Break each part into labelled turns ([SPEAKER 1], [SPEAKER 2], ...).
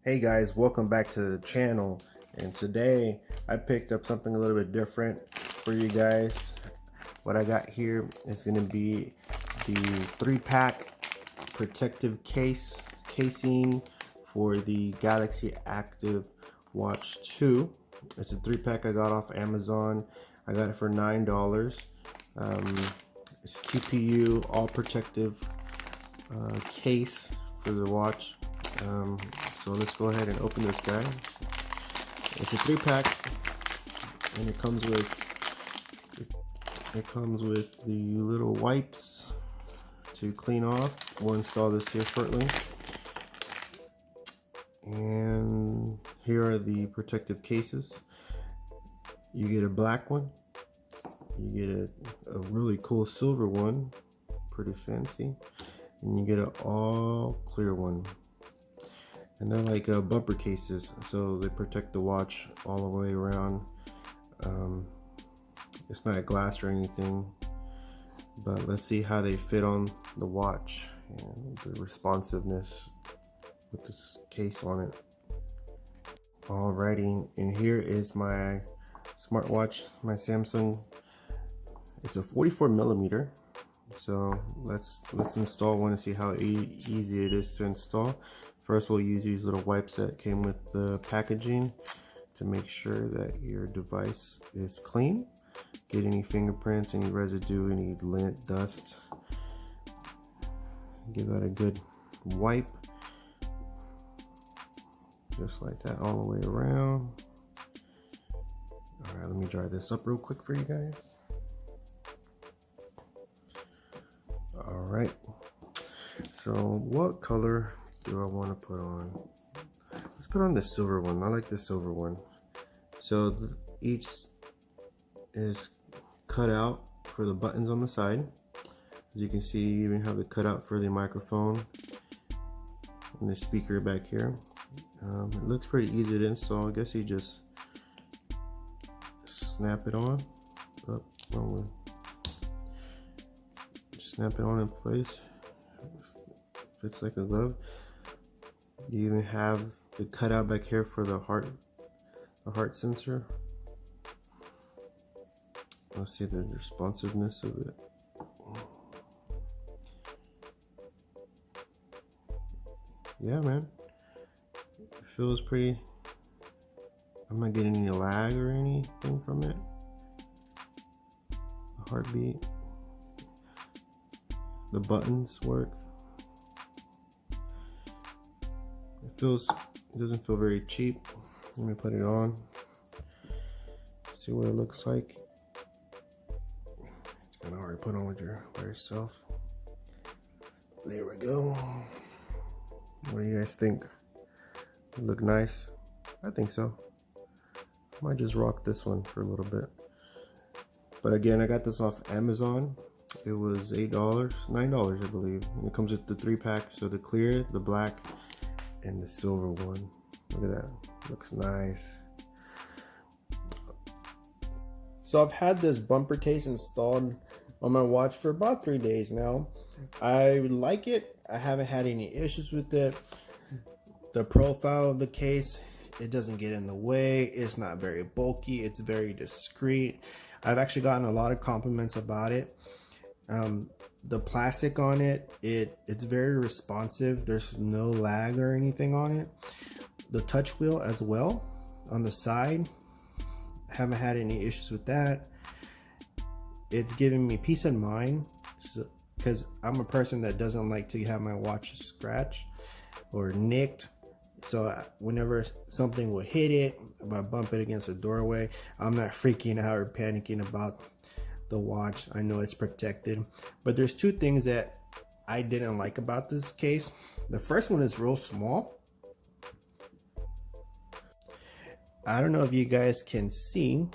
[SPEAKER 1] Hey guys, welcome back to the channel, and today I picked up something a little bit different for you guys. What I got here is going to be the 3-pack protective casing for the Galaxy Active Watch 2. It's a 3-pack I got off Amazon. I got it for $9. It's TPU all protective case for the watch. So let's go ahead and open this guy. It's a 3-pack, and it comes with the little wipes to clean off. We'll install this here shortly. And here are the protective cases. You get a black one. You get a really cool silver one, pretty fancy, and you get an all clear one. And they're like bumper cases, so they protect the watch all the way around. It's not glass or anything, but let's see how they fit on the watch and the responsiveness with this case on it. Alrighty, and here is my smartwatch, my Samsung. It's a 44mm. So let's install one and see how easy it is to install. First, we'll use these little wipes that came with the packaging to make sure that your device is clean. Get any fingerprints, any residue, any lint, dust. Give that a good wipe. Just like that all the way around. Alright, let me dry this up real quick for you guys. Alright, so what color do I want to put on? Let's put on the silver one. I like the silver one. So each is cut out for the buttons on the side. As you can see, you even have the cutout for the microphone and the speaker back here. It looks pretty easy to install. I guess you just snap it on. Oh, wrong one. Snap it on in place. Fits like a glove. You even have the cutout back here for the heart sensor. Let's see the responsiveness of it. Yeah, man. It feels pretty. I'm not getting any lag or anything from it. The heartbeat. The buttons work. It doesn't feel very cheap. Let me put it on. See what it looks like. It's kind of hard to put on by yourself. There we go. What do you guys think? Look nice? I think so. I might just rock this one for a little bit. But again, I got this off Amazon. It was $8, $9 I believe. And it comes with the 3-pack, so the clear, the black, and the silver one. Look at that, looks nice. So I've had this bumper case installed on my watch for about 3 days now. I like it. I haven't had any issues with it. The profile of the case, it doesn't get in the way. It's not very bulky. It's very discreet. I've actually gotten a lot of compliments about it. The plastic on it, it's very responsive. There's no lag or anything on it. The touch wheel as well on the side, haven't had any issues with that. It's giving me peace of mind, because I'm a person that doesn't like to have my watch scratched or nicked. So whenever something will hit it, if I bump it against a doorway, I'm not freaking out or panicking about the watch. I know it's protected. But there's two things that I didn't like about this case. The first one is real small. I don't know if you guys can see.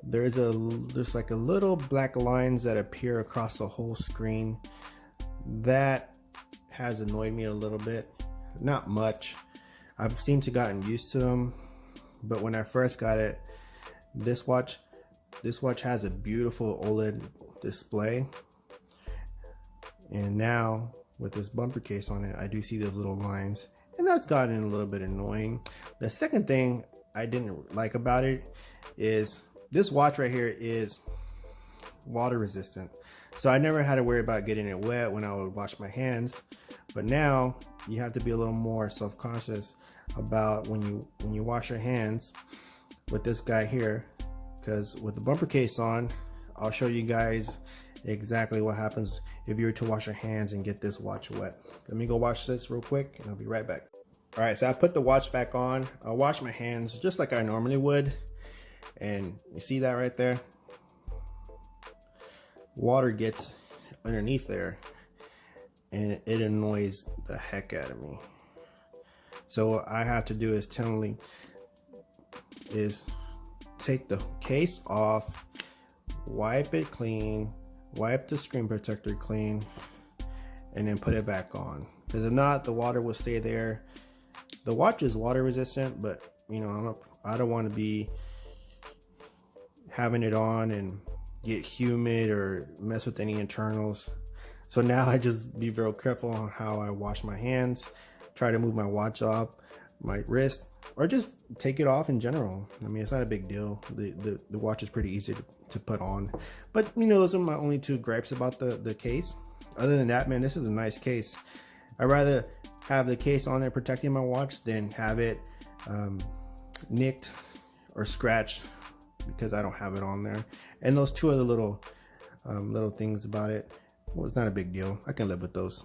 [SPEAKER 1] There's like a little black lines that appear across the whole screen. That has annoyed me a little bit. Not much. I've seemed to gotten used to them. But when I first got it, this watch has a beautiful OLED display, and now with this bumper case on it, I do see those little lines, and that's gotten a little bit annoying. The second thing I didn't like about it is this watch right here is water resistant, so I never had to worry about getting it wet when I would wash my hands. But now you have to be a little more self-conscious about when you wash your hands with this guy here, because with the bumper case on, I'll show you guys exactly what happens if you were to wash your hands and get this watch wet. Let me go wash this real quick and I'll be right back. All right, so I put the watch back on. I'll wash my hands just like I normally would, and you see that right there? Water gets underneath there and it annoys the heck out of me. So what I have to do is take the case off, wipe it clean, wipe the screen protector clean, and then put it back on. Because if not, the water will stay there. The watch is water resistant, but you know, I don't want to be having it on and get humid or mess with any internals. So now I just be very careful on how I wash my hands, try to move my watch off my wrist, or just take it off in general. I mean, it's not a big deal. The watch is pretty easy to put on. But you know, those are my only two gripes about the case. Other than that, man, this is a nice case. I'd rather have the case on there protecting my watch than have it nicked or scratched because I don't have it on there. And those two other little things about it, well, it's not a big deal. I can live with those.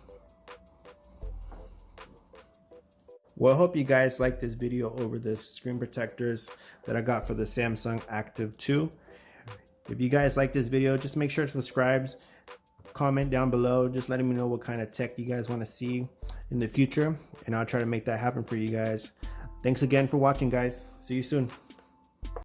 [SPEAKER 1] Well, I hope you guys liked this video over the screen protectors that I got for the Samsung Active 2. If you guys like this video, just make sure to subscribe, comment down below, just letting me know what kind of tech you guys want to see in the future, and I'll try to make that happen for you guys. Thanks again for watching, guys. See you soon.